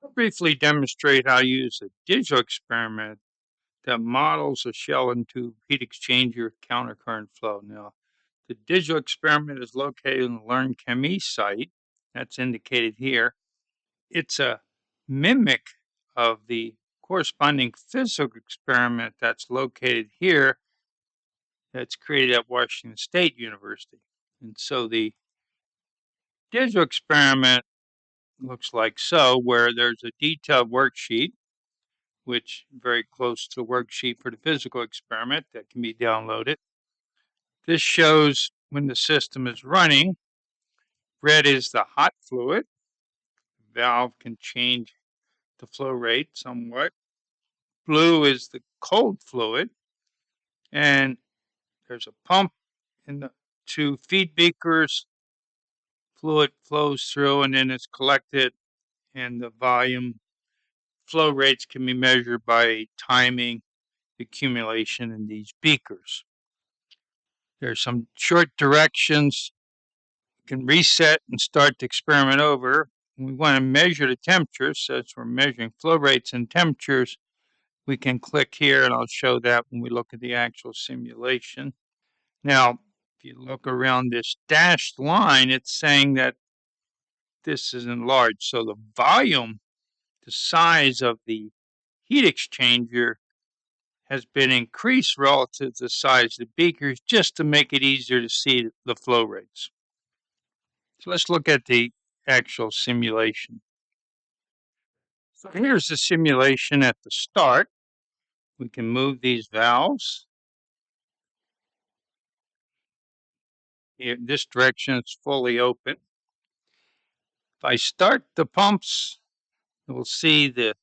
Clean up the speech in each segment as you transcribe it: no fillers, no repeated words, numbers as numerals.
I'll briefly demonstrate how to use a digital experiment that models a shell and tube heat exchanger countercurrent flow. Now, the digital experiment is located on the LearnChemE site. That's indicated here. It's a mimic of the corresponding physical experiment that's located here that's created at Washington State University. And so the digital experiment looks like so, where there's a detailed worksheet, which is very close to the worksheet for the physical experiment that can be downloaded. This shows when the system is running. Red is the hot fluid. The valve can change the flow rate somewhat. Blue is the cold fluid. And there's a pump in the two feed beakers. Fluid flows through and then it's collected, and the volume flow rates can be measured by timing the accumulation in these beakers. There's some short directions. You can reset and start the experiment over. We want to measure the temperature, since we're measuring flow rates and temperatures. We can click here, and I'll show that when we look at the actual simulation. Now, if you look around this dashed line, it's saying that this is enlarged. So the volume, the size of the heat exchanger, has been increased relative to the size of the beakers, just to make it easier to see the flow rates. So let's look at the actual simulation. So here's the simulation at the start. We can move these valves. In this direction, it's fully open. If I start the pumps, we'll see the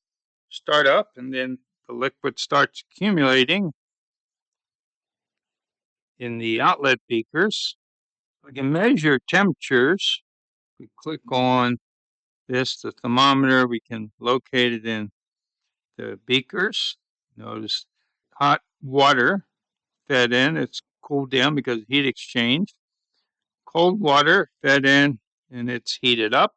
start up, and then the liquid starts accumulating in the outlet beakers. We can measure temperatures. We click on this, the thermometer. We can locate it in the beakers. Notice hot water fed in. It's cooled down because of heat exchange. Cold water fed in, and it's heated up.